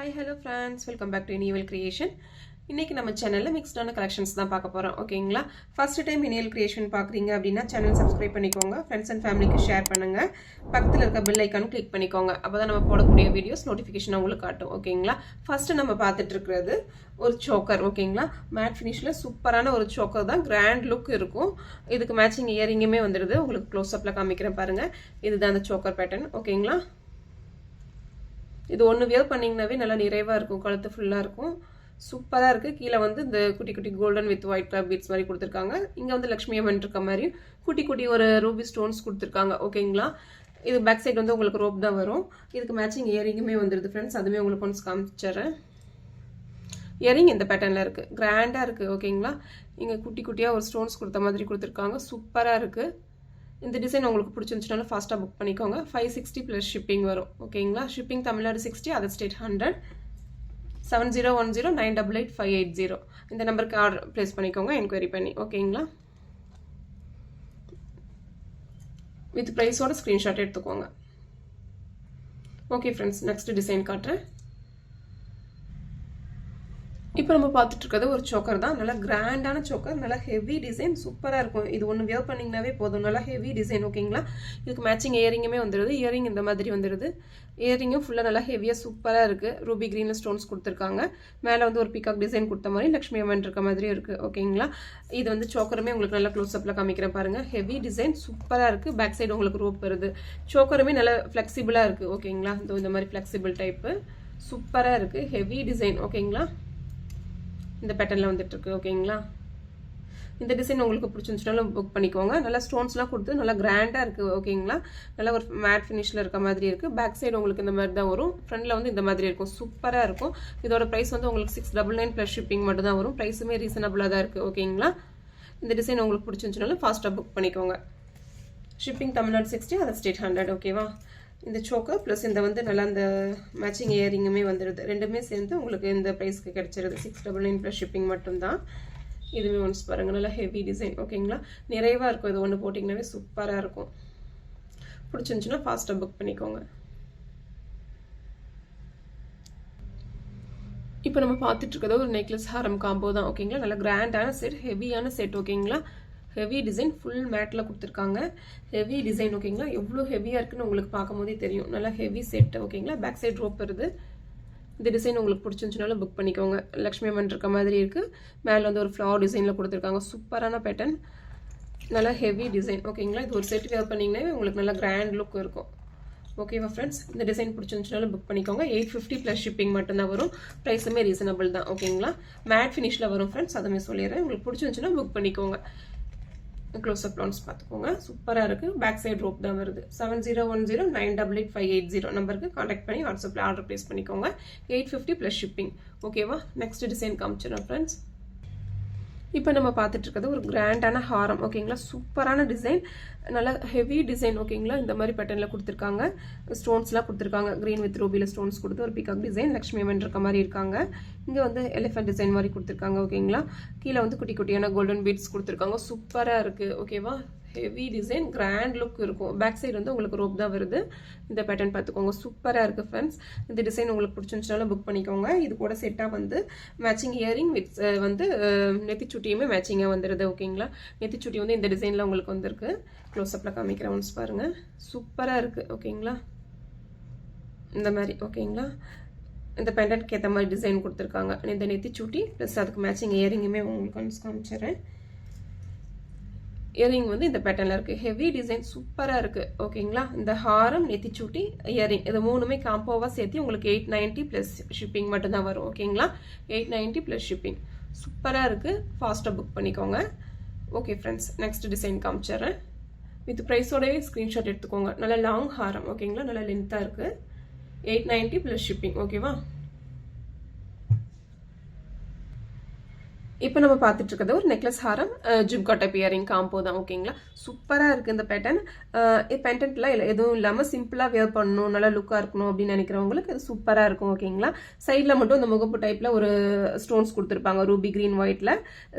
Hi hello friends, welcome back to Iniyal creation. இன்றைக்கி நம்ம சேனலில் மிக்ஸ்டான கலெக்ஷன்ஸ் தான் பார்க்க போகிறோம். ஓகேங்களா? ஃபர்ஸ்ட் டைம் இனியல் கிரியேஷன் பார்க்குறீங்க அப்படின்னா சேனல் சப்ஸ்கிரைப் பண்ணிக்கோங்க, ஃப்ரெண்ட்ஸ் அண்ட் ஃபேமிலிக்கு ஷேர் பண்ணுங்கள், பக்கத்தில் இருக்க பெல் ஐக்கானும் கிளிக் பண்ணிக்கோங்க. அப்போ தான் நம்ம போடக்கூடிய வீடியோஸ் நோட்டிஃபிகேஷன் உங்களுக்கு காட்டும். ஓகேங்களா? ஃபஸ்ட்டு நம்ம பார்த்துட்டு இருக்கிறது ஒரு சோக்கர். ஓகேங்களா? மேட் ஃபினிஷில் சூப்பரான ஒரு சோக்கர் தான், கிராண்ட் லுக் இருக்கும். இதுக்கு மேட்சிங் இயரிங்குமே வந்துடுது. உங்களுக்கு க்ளோஸ்அப்பில் காமிக்கிறேன் பாருங்கள். இதுதான் அந்த சோக்கர் பேட்டர்ன். ஓகேங்களா? இது ஒன்று வியர் பண்ணிங்கனாவே நல்லா நிறைவாக இருக்கும், கழுத்து ஃபுல்லாக இருக்கும், சூப்பராக இருக்குது. கீழே வந்து இந்த குட்டி குட்டி golden with white colour beads மாதிரி கொடுத்துருக்காங்க. இங்கே வந்து லக்ஷ்மி அம்மன் இருக்க மாதிரி குட்டி குட்டி ஒரு ரூபி ஸ்டோன்ஸ் கொடுத்துருக்காங்க. ஓகேங்களா? இது பேக் சைடு வந்து உங்களுக்கு ரோப் தான் வரும். இதுக்கு மேட்சிங் இயரிங்குமே வந்துடுது ஃப்ரெண்ட்ஸ். அதுவுமே உங்களுக்கு ஒன்ஸ் காமிச்சிட்றேன். இயரிங் இந்த பேட்டர்னில் இருக்குது, கிராண்டாக இருக்குது. ஓகேங்களா? இங்கே குட்டி குட்டியாக ஒரு ஸ்டோன்ஸ் கொடுத்த மாதிரி கொடுத்துருக்காங்க, சூப்பராக இருக்குது. இந்த டிசைன் உங்களுக்கு பிடிச்சிருந்துச்சுனாலும் ஃபாஸ்ட்டாக புக் பண்ணிக்கோங்க. 560 ப்ளஸ் ஷிப்பிங் வரும். ஓகேங்களா? Shipping Tamil Nadu 60, other state 100. 7010988580 இந்த நம்பருக்கு ஆர்டர் ப்ளேஸ் பண்ணிக்கோங்க, என்கொயரி பண்ணி. ஓகேங்களா? வித் ப்ரைஸோட ஸ்க்ரீன்ஷாட் எடுத்துக்கோங்க. ஓகே ஃப்ரெண்ட்ஸ், நெக்ஸ்ட் டிசைன் காட்டுறேன். இப்போ நம்ம பார்த்துட்டு இருக்கிறது ஒரு சோக்கர் தான், நல்லா கிராண்டான சோக்கர், நல்லா ஹெவி டிசைன், சூப்பராக இருக்கும். இது ஒன்று வியர் பண்ணிங்கனாவே போதும், நல்லா ஹெவி டிசைன். ஓகேங்களா? இதுக்கு மேட்சிங் இயரிங்குமே வந்துடுது. இயரிங் இந்த மாதிரி வந்துடுது. இயரிங்கும் ஃபுல்லாக நல்லா ஹெவியாக சூப்பராக இருக்குது. ரூபி க்ரீனில் ஸ்டோன்ஸ் கொடுத்துருக்காங்க. மேலே வந்து ஒரு பிகாக் டிசைன் கொடுத்த மாதிரி லக்ஷ்மி அம்மன் இருக்க மாதிரியும் இருக்குது. ஓகேங்களா? இது வந்து சோக்கருமே உங்களுக்கு நல்லா க்ளோஸ்அப்பில் காமிக்கிறேன் பாருங்கள். ஹெவி டிசைன் சூப்பராக இருக்குது. பேக் சைடு உங்களுக்கு ரோப் வருது. சோக்கருமே நல்லா ஃப்ளெக்சிபிளாக இருக்குது. ஓகேங்களா? இந்த மாதிரி ஃப்ளெக்சிபிள் டைப்பு சூப்பராக இருக்குது. Heavy design. ஓகேங்களா? இந்த பேட்டர்னில் வந்துட்டு இருக்கு. ஓகேங்களா? இந்த டிசைன் உங்களுக்கு பிடிச்சிருந்துச்சுனாலும் புக் பண்ணிக்கோங்க. நல்லா ஸ்டோன்ஸ்லாம் கொடுத்து நல்லா கிராண்டாக இருக்குது. ஓகேங்களா? நல்லா ஒரு மேட் ஃபினிஷில் இருக்க மாதிரி இருக்குது. பேக் சைடு உங்களுக்கு இந்த மாதிரி தான் வரும். ஃப்ரண்டில் வந்து இந்த மாதிரி இருக்கும், சூப்பராக இருக்கும். இதோட ப்ரைஸ் வந்து உங்களுக்கு 699 ப்ளஸ் ஷிப்பிங் மட்டும் தான் வரும். ப்ரைஸுமே ரீசனபிளாக தான் இருக்குது. ஓகேங்களா? இந்த டிசைன் உங்களுக்கு பிடிச்சிருந்துச்சுனாலும் ஃபாஸ்ட்டாக புக் பண்ணிக்கோங்க. Shipping Tamil Nadu 60, other state 100. ஓகேவா? இந்த சோக்கர் ப்ளஸ் இந்த வந்து நல்லா இந்த மேட்சிங் இயரிங்குமே வந்துடுது. ரெண்டுமே சேர்ந்து உங்களுக்கு இந்த ப்ரைஸ்க்கு கிடச்சிருது. 699 ப்ளஸ் ஷிப்பிங் மட்டும்தான். இதுவுமே ஒன்ஸ் பாருங்கள், நல்லா ஹெவி டிசைன். ஓகேங்களா? நிறைவாக இருக்கும். இது ஒன்று போட்டிங்கனாவே சூப்பராக இருக்கும். பிடிச்சிருந்துச்சுன்னா ஃபாஸ்ட்டாக புக் பண்ணிக்கோங்க. இப்போ நம்ம பார்த்துட்டு இருக்கிறது ஒரு நெக்லஸ் ஹாரம் காம்போ தான். ஓகேங்களா? நல்லா கிராண்டான செட், ஹெவியான செட். ஓகேங்களா? ஹெவி டிசைன், ஃபுல் மேட்டில் கொடுத்துருக்காங்க. Heavy design. ஓகேங்களா? எவ்வளோ ஹெவியாக இருக்குன்னு உங்களுக்கு பார்க்கும் போதே தெரியும். நல்லா ஹெவி செட். ஓகேங்களா? பேக் சைடு ரோப் வருது. இந்த டிசைன் உங்களுக்கு பிடிச்சிருந்துச்சுனாலும் புக் பண்ணிக்கோங்க. லக்ஷ்மி அம்மன் இருக்க மாதிரி இருக்குது. மேலே வந்து ஒரு ஃப்ளவர் டிசைனில் கொடுத்துருக்காங்க. சூப்பரான பேட்டர்ன், நல்லா ஹெவி டிசைன். ஓகேங்களா? இது ஒரு செட் வேர் பண்ணிங்கன்னா உங்களுக்கு நல்லா கிராண்ட் லுக் இருக்கும். ஓகேவா ஃப்ரெண்ட்ஸ்? இந்த டிசைன் பிடிச்சிருந்துச்சுனாலும் புக் பண்ணிக்கோங்க. 850 ப்ளஸ் ஷிப்பிங் மட்டும்தான் வரும். ப்ரைஸுமே ரீசனபிள் தான். ஓகேங்களா? மேட் ஃபினிஷில் வரும் ஃப்ரெண்ட்ஸ், அதுவுமே சொல்லிடுறேன். உங்களுக்கு பிடிச்சிருந்துச்சுன்னா புக் பண்ணிக்கோங்க. க்ளோஸ்அப் லோன்ஸ் பார்த்துக்கோங்க, சூப்பராக இருக்குது. பேக் சைடு ரோப் தான் வருது. 7010988580 நம்பருக்கு காண்டாக்ட் பண்ணி வாட்ஸ்அப்பில் ஆர்டர் ப்ளேஸ் பண்ணிக்கோங்க. 850 ப்ளஸ் ஷிப்பிங். ஓகேவா? நெக்ஸ்ட் டிசைன் காமிச்சிடறேன் ஃப்ரெண்ட்ஸ். இப்போ நம்ம பார்த்துட்டு இருக்கிறது ஒரு கிராண்டான ஹாரம். ஓகேங்களா? சூப்பரான டிசைன், நல்லா ஹெவி டிசைன். ஓகேங்களா? இந்த மாதிரி பேட்டர்னில் கொடுத்துருக்காங்க. ஸ்டோன்ஸ்லாம் கொடுத்துருக்காங்க. க்ரீன் வித் ரூபியில் ஸ்டோன்ஸ் கொடுத்து ஒரு பிகாக் டிசைன், லக்ஷ்மி அம்மன் இருக்க மாதிரி இருக்காங்க. இங்கே வந்து எலிஃபென்ட் டிசைன் மாதிரி கொடுத்துருக்காங்க. ஓகேங்களா? கீழே வந்து குட்டி குட்டியான கோல்டன் பீட்ஸ் கொடுத்துருக்காங்க. சூப்பராக இருக்குது. ஓகேவா? ஹெவி டிசைன், கிராண்ட் லுக் இருக்கும். பேக் சைடு வந்து உங்களுக்கு ரோப் தான் வருது. இந்த பேட்டர்ன் பார்த்துக்கோங்க, சூப்பராக இருக்குது ஃப்ரெண்ட்ஸ். இந்த டிசைன் உங்களுக்கு பிடிச்சிருந்துச்சுனாலும் புக் பண்ணிக்கோங்க. இது கூட செட்டாக வந்து மேட்சிங் இயரிங் வித் வந்து நெத்திச்சுட்டியுமே மேட்சிங்காக வந்துடுது. ஓகேங்களா? நெத்திச்சுட்டி வந்து இந்த டிசைனில் உங்களுக்கு வந்திருக்கு. க்ளோஸ்அப்பில் காமிக்கிறேன் ஒன்ஸ் பாருங்கள். சூப்பராக இருக்குது. ஓகேங்களா? இந்த மாதிரி. ஓகேங்களா? இந்த பெண்டன்ட்க்கு ஏற்ற மாதிரி டிசைன் கொடுத்துருக்காங்க. இந்த நெத்திச்சுட்டி ப்ளஸ் அதுக்கு மேட்சிங் இயரிங்குமே உங்களுக்கு ஒன்ஸ் காமிச்சிடுறேன். இயரிங் வந்து இந்த பேட்டர்னில் இருக்குது. ஹெவி டிசைன், சூப்பராக இருக்குது. ஓகேங்களா? இந்த ஹாரம், நெத்திச்சூட்டி, இயரிங் இது மூணுமே காம்போவாக சேர்த்து உங்களுக்கு 890 ப்ளஸ் ஷிப்பிங் மட்டும்தான் வரும். ஓகேங்களா? 890 ப்ளஸ் ஷிப்பிங். சூப்பராக இருக்குது. ஃபாஸ்ட்டாக புக் பண்ணிக்கோங்க. ஓகே ஃப்ரெண்ட்ஸ், நெக்ஸ்ட் டிசைன் காமிச்சிட்றேன். வித் ப்ரைஸோடவே ஸ்க்ரீன்ஷாட் எடுத்துக்கோங்க. நல்லா லாங் ஹாரம். ஓகேங்களா? நல்லா லென்த்தாக இருக்குது. 890 ப்ளஸ் ஷிப்பிங். ஓகேவா? இப்போ நம்ம பார்த்துட்டு இருக்கிறது ஒரு நெக்லஸ் ஹாரம் ஜிப்கா டைப் இயரிங் காம்போ தான். ஓகேங்களா? சூப்பராக இருக்குது இந்த பேட்டர்ன். பெண்டன்ட்லாம் எதுவும் இல்லாமல் சிம்பிளாக வியர் பண்ணணும், நல்லா லுக்காக இருக்கணும் அப்படின்னு நினைக்கிறவங்களுக்கு இது சூப்பராக இருக்கும். ஓகேங்களா? சைடில் மட்டும் இந்த முகப்பு டைப்பில் ஒரு ஸ்டோன்ஸ் கொடுத்துருப்பாங்க, ரூபி க்ரீன் ஒயிட்டில்.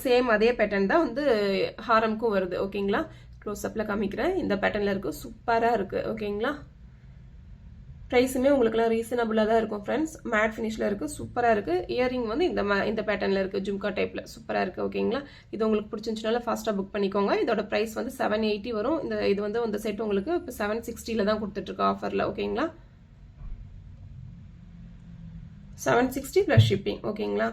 சேம் அதே பேட்டர்ன் தான் வந்து ஹாரம்க்கும் வருது. ஓகேங்களா? க்ளோஸ்அப்பில் காமிக்கிறேன். இந்த பேட்டர்னில் இருக்குது, சூப்பராக இருக்குது. ஓகேங்களா? ப்ரைஸுமே உங்களுக்குலாம் ரீசனபிளாக தான் இருக்கும் ஃப்ரெண்ட்ஸ். மேட் ஃபினிஷில் இருக்குது, சூப்பராக இருக்குது. இயரிங் வந்து இந்த பேட்டர்னில் இருக்குது, ஜும்கா டைப்பில் சூப்பராக இருக்குது. ஓகேங்களா, இது உங்களுக்கு பிடிச்சிருந்துச்சுனால ஃபாஸ்ட்டாக புக் பண்ணிக்கோங்க. இதோட ப்ரைஸ் வந்து 780 வரும். இது வந்து இந்த செட் உங்களுக்கு இப்போ 760 தான் கொடுத்துட்ருக்கு ஆஃபரில். ஓகேங்களா, 760 ப்ளஸ் ஷிப்பிங். ஓகேங்களா,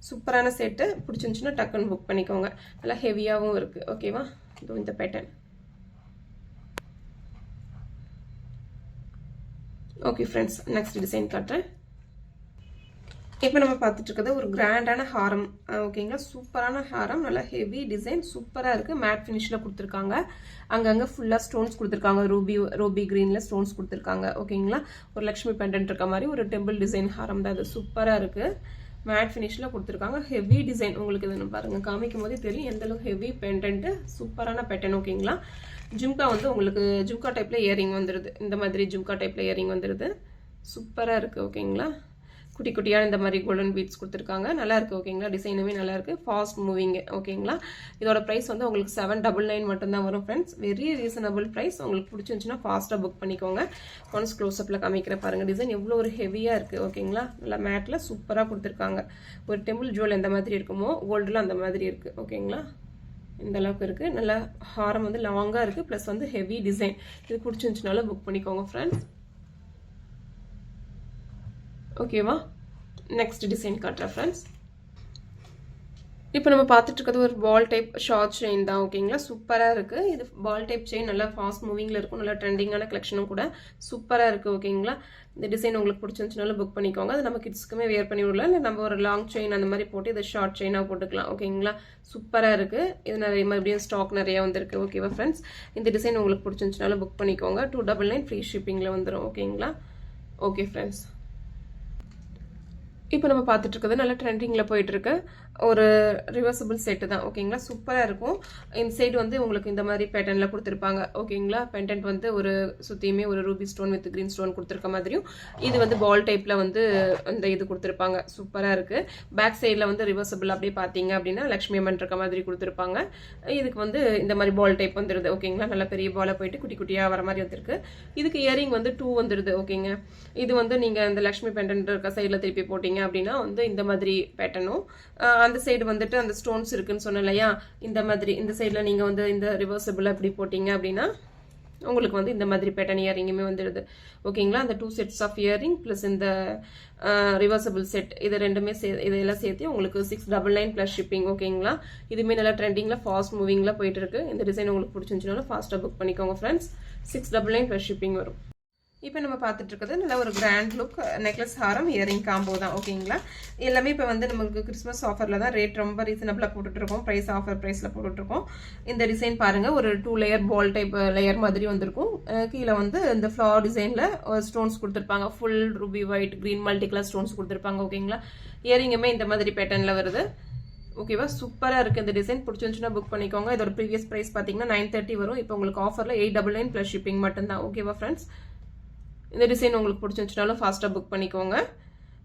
சூப்பரான செட்டு. பிடிச்சிருந்துச்சுன்னா டக்குன்னு புக் பண்ணிக்கோங்க. நல்லா ஹெவியாகவும் இருக்குது. ஓகேவா, இந்த pattern. Okay friends, next design காட்டுறேன். இப்போ நம்ம பார்த்துட்டு இருக்கிறது ஒரு கிராண்டான ஹாரம். ஓகேங்களா, சூப்பரான ஹாரம், நல்லா ஹெவி டிசைன், சூப்பராக இருக்குது. மேட் ஃபினிஷில் கொடுத்துருக்காங்க. அங்கங்கே ஃபுல்லாக ஸ்டோன்ஸ் கொடுத்துருக்காங்க. ரூபி க்ரீனில் ஸ்டோன்ஸ் கொடுத்துருக்காங்க. ஓகேங்களா, ஒரு லக்ஷ்மி பெண்டன்ட் இருக்க மாதிரி ஒரு டெம்பிள் டிசைன் ஹாரம் தான் அது. சூப்பராக இருக்குது. மேட் ஃபினிஷில் கொடுத்துருக்காங்க. Heavy design. உங்களுக்கு இது பாருங்கள், காமிக்கும் போதே தெரியும் எந்தளவுக்கு ஹெவி பெண்டன்ட்டு. சூப்பரான பேட்டர்ன். ஓகேங்களா, ஜும்கா வந்து உங்களுக்கு ஜும்கா டைப்பில் இயரிங் வந்துடுது. இந்த மாதிரி ஜும்கா டைப்பில் இயரிங் வந்துடுது. சூப்பராக இருக்குது. ஓகேங்களா, குட்டி குட்டியாக இந்த மாதிரி கோல்டன் பீட்ஸ் கொடுத்துருக்காங்க. நல்லா இருக்குது. ஓகேங்களா, டிசைனுமே நல்லா இருக்குது, ஃபாஸ்ட் மூவிங்கு. ஓகேங்களா, இதோட ப்ரைஸ் வந்து உங்களுக்கு 799 மட்டும்தான் வரும் ஃப்ரெண்ட்ஸ். Very reasonable price. உங்களுக்கு பிடிச்சிருந்துச்சுன்னா ஃபாஸ்ட்டாக புக் பண்ணிக்கோங்க. ஒன்ஸ் க்ளோஸ்அப்பில் காமிக்கிற பாருங்கள், டிசைன் எவ்வளோ ஒரு ஹெவியாக இருக்குது. ஓகேங்களா, நல்லா மேட்டில் சூப்பராக கொடுத்துருக்காங்க. ஒரு டெம்பிள் ஜுவல் எந்த மாதிரி இருக்குமோ கோல்டில் அந்த மாதிரி இருக்குது. ஓகேங்களா, இந்த அளவுக்கு இருக்குது. நல்லா ஹாரம் வந்து லாங்காக இருக்குது, ப்ளஸ் வந்து ஹெவி டிசைன். இது பிடிச்சிருந்துச்சுனால புக் பண்ணிக்கோங்க ஃப்ரெண்ட்ஸ். ஓகேவா, நெக்ஸ்ட் டிசைன் காட்டுறேன் ஃப்ரெண்ட்ஸ். இப்போ நம்ம பார்த்துட்டு இருக்கிறது ஒரு பால் டைப் ஷார்ட் செயின் தான். ஓகேங்களா, சூப்பராக இருக்குது. இது பால் டைப் செயின், நல்லா ஃபாஸ்ட் மூவிங்கில் இருக்கும். நல்லா ட்ரெண்டிங்கான கலெக்ஷனும் கூட. சூப்பராக இருக்குது. ஓகேங்களா, இந்த டிசைன் உங்களுக்கு பிடிச்சிருந்துச்சுனாலும் புக் பண்ணிக்கோங்க. அது நம்ம கிட்ஸ்க்குமே வேர் பண்ணி விடலாம், இல்லை நம்ம ஒரு லாங் செயின் அந்த மாதிரி போட்டு இதை ஷார்ட் செயினாக போட்டுக்கலாம். ஓகேங்களா, சூப்பராக இருக்குது. இது நிறைய மறுபடியும் ஸ்டாக் நிறையா வந்திருக்கு. ஓகேவா ஃப்ரெண்ட்ஸ், இந்த டிசைன் உங்களுக்கு பிடிச்சிருந்துச்சுனாலும் புக் பண்ணிக்கோங்க. 299 ஃப்ரீ ஷிப்பிங்கில் வந்துடும். ஓகேங்களா, ஓகே ஃப்ரெண்ட்ஸ். இப்போ நம்ம பார்த்துட்டு இருக்கிறது நல்லா ட்ரெண்டிங்கில் போயிட்டுருக்கு ஒரு ரிவர்சபிள் செட்டு தான். ஓகேங்களா, சூப்பராக இருக்கும். இந்த சைடு வந்து உங்களுக்கு இந்த மாதிரி பேட்டர்னில் கொடுத்துருப்பாங்க. ஓகேங்களா, பெண்டன்ட் வந்து ஒரு சுற்றியுமே ஒரு Ruby stone with green stone கொடுத்துருக்க மாதிரியும், இது வந்து பால் டைப்பில் வந்து இந்த இது கொடுத்துருப்பாங்க. சூப்பராக இருக்குது. பேக் சைடில் வந்து ரிவர்சபிள் அப்படியே பார்த்தீங்க அப்படின்னா லக்ஷ்மி அம்மன் இருக்க மாதிரி கொடுத்துருப்பாங்க. இதுக்கு வந்து இந்த மாதிரி பால் டைப் வந்துடுது. ஓகேங்களா, நல்லா பெரிய பாலாக போயிட்டு குட்டி குட்டியாக வர மாதிரி வந்துருக்கு. இதுக்கு இயரிங் வந்து 2 வந்துடுது. ஓகேங்க, இது வந்து நீங்கள் இந்த லக்ஷ்மி பெண்டன்ட் இருக்க சைடில் திருப்பி போட்டிங்க அப்படின்னா வந்து இந்த மாதிரி பேட்டர்னும், அந்த சைடு வந்துட்டு அந்த ஸ்டோன்ஸ் இருக்குன்னு சொன்னேன் இல்லையா, இந்த மாதிரி இந்த சைடில் நீங்கள் வந்து இந்த ரிவர்சபிள் அப்படி போட்டிங்க அப்படின்னா உங்களுக்கு வந்து இந்த மாதிரி பேட்டர்ன் இயரிங்குமே வந்துடுது. ஓகேங்களா, அந்த 2 செட்ஸ் ஆஃப் இயரிங் ப்ளஸ் இந்த ரிவர்சபிள் செட், இது ரெண்டுமே இதெல்லாம் சேர்த்து உங்களுக்கு 699 ப்ளஸ் ஷிப்பிங். ஓகேங்களா, இதுவுமே நல்லா ட்ரெண்டிங்கில் ஃபாஸ்ட் மூவிங்கில் போயிட்டு இருக்கு. இந்த டிசைன் உங்களுக்கு பிடிச்சிருந்துச்சுனாலும் ஃபாஸ்ட்டாக புக் பண்ணிக்கோங்க ஃப்ரெண்ட்ஸ். 699 ப்ளஸ் ஷிப்பிங் வரும். இப்போ நம்ம பார்த்துட்டு இருக்கிறது நல்ல ஒரு கிராண்ட் லுக் நெக்லஸ் ஹாரம் இயரிங் காம்போ தான். ஓகேங்களா, எல்லாமே இப்போ வந்து நமக்கு கிறிஸ்மஸ் ஆஃபரில் தான் ரேட் ரொம்ப ரீசனபிளாக போட்டுட்ருக்கோம். ப்ரைஸ் ஆஃபர் ப்ரைஸில் போட்டுட்ருக்கோம். இந்த டிசைன் பாருங்கள், ஒரு 2 லேயர் பால் டைப் லேயர் மாதிரி வந்திருக்கும். கீழே வந்து இந்த ஃப்ளவர் டிசைனில் ஸ்டோன்ஸ் கொடுத்துருப்பாங்க. Full Ruby white green multi colour stones கொடுத்துருப்பாங்க. ஓகேங்களா, இயரிங்குமே இந்த மாதிரி பேட்டர்னில் வருது. ஓகேவா, சூப்பராக இருக்குது. இந்த டிசைன் பிடிச்சிருந்துச்சுன்னா புக் பண்ணிக்கோங்க. இதோட ப்ரீவியஸ் ப்ரைஸ் பார்த்தீங்கன்னா 930 வரும். இப்போ உங்களுக்கு ஆஃபரில் 899 ப்ளஸ் ஷிப்பிங் மட்டும்தான். ஓகேவா ஃப்ரெண்ட்ஸ், இந்த டிசைன் உங்களுக்கு பிடிச்சிருந்துச்சுனாலும் ஃபாஸ்ட்டாக புக் பண்ணிக்கோங்க.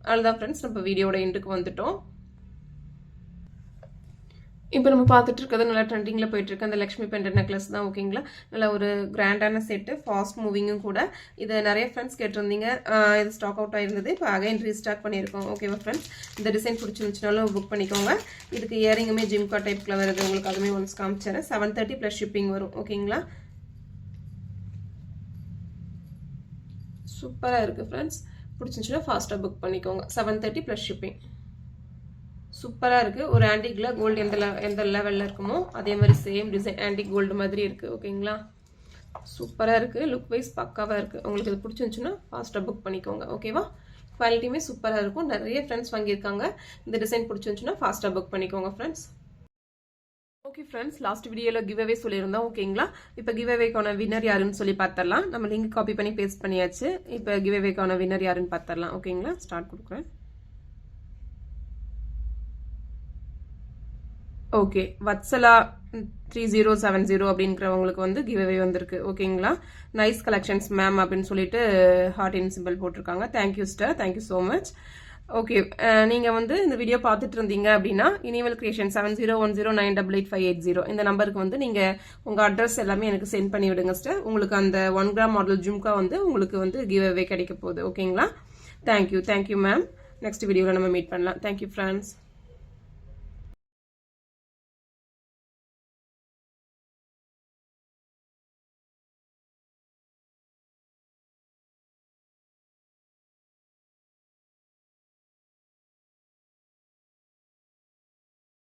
அவ்வளோதான் ஃப்ரெண்ட்ஸ், நம்ம வீடியோட எண்டுக்கு வந்துட்டோம். இப்போ நம்ம பார்த்துட்டு இருக்கிறது நல்லா ட்ரெண்டிங்கில் போயிட்டுருக்கு அந்த லக்ஷ்மி பெண்டன்ட் நெக்லஸ் தான். ஓகேங்களா, நல்லா ஒரு கிராண்டான செட்டு, ஃபாஸ்ட் மூவிங்கும் கூட. இதை நிறைய ஃப்ரெண்ட்ஸ் கேட்டிருந்தீங்க, இது ஸ்டாக் அவுட் ஆயிருந்தது. இப்போ அகைன் ரீஸ்டாக் பண்ணியிருக்கோம். ஓகேவா ஃப்ரெண்ட்ஸ், இந்த டிசைன் பிடிச்சிருந்துச்சுனாலும் புக் பண்ணிக்கோங்க. இதுக்கு இயரிங்குமே ஜிம்கா டைப்பில் வருது. உங்களுக்கு அதுவுமே ஒன்ஸ் காமிச்சேன். 730 ப்ளஸ் ஷிப்பிங் வரும். ஓகேங்களா, சூப்பராக இருக்குது ஃப்ரெண்ட்ஸ். பிடிச்சிருந்துச்சுன்னா ஃபாஸ்ட்டாக புக் பண்ணிக்கோங்க. 730 ப்ளஸ் ஷிப்பிங். சூப்பராக இருக்குது. ஒரு ஆன்டிக்கில் கோல்டு எந்த லெவலில் இருக்குமோ அதே மாதிரி சேம் டிசைன் ஆன்டிக் கோல்டு மாதிரி இருக்குது. ஓகேங்களா, சூப்பராக இருக்குது. லுக் வைஸ் பக்காவாக இருக்குது. உங்களுக்கு இது பிடிச்சிருந்துச்சுன்னா ஃபாஸ்ட்டாக புக் பண்ணிக்கோங்க. ஓகேவா, குவாலிட்டியுமே சூப்பராக இருக்கும். நிறைய ஃப்ரெண்ட்ஸ் வாங்கியிருக்காங்க. இந்த டிசைன் பிடிச்சிருந்துச்சுன்னா ஃபாஸ்ட்டாக புக் பண்ணிக்கோங்க ஃப்ரெண்ட்ஸ். ஓகே ஃப்ரெண்ட்ஸ், லாஸ்ட் வீடியோவில் கிவ் அவே சொல்லியிருந்தோம். ஓகேங்களா, இப்போ கிவ் அவேக்கான வின்னர் யாருன்னு சொல்லி பார்த்துடலாம். நம்ம லிங்க் காப்பி பண்ணி பேஸ்ட் பண்ணியாச்சு. இப்போ கிவ் அவேக்கான வின்னர் யாருன்னு பார்த்துடலாம். ஓகேங்களா, ஸ்டார்ட் கொடுக்குறேன். ஓகே, வத்சலா 3070 அப்படிங்கிறவங்களுக்கு வந்து கிவ் அவே வந்திருக்கு. ஓகேங்களா, நைஸ் கலெக்ஷன்ஸ் மேம் அப்படின்னு சொல்லிட்டு ஹார்ட் இன் சிம்பிள் போட்டிருக்காங்க. தேங்க்யூ ஸ்டர், தேங்க்யூ ஸோ மச். ஓகே, நீங்கள் வந்து இந்த வீடியோ பார்த்துட்டு இருந்தீங்க அப்படின்னா இனிவல் கிரியேஷன் 7010988580 இந்த நம்பருக்கு வந்து நீங்கள் உங்கள் அட்ரஸ் எல்லாமே எனக்கு சென்ட் பண்ணி விடுங்க சிஸ்டர். உங்களுக்கு அந்த 1 கிராம் மாடல் ஜும்கா வந்து உங்களுக்கு வந்து கிவ் அவே கிடைக்க போகுது. ஓகேங்களா? Thank you ma'am. நெக்ஸ்ட் வீடியோவில் நம்ம மீட் பண்ணலாம். Thank you friends.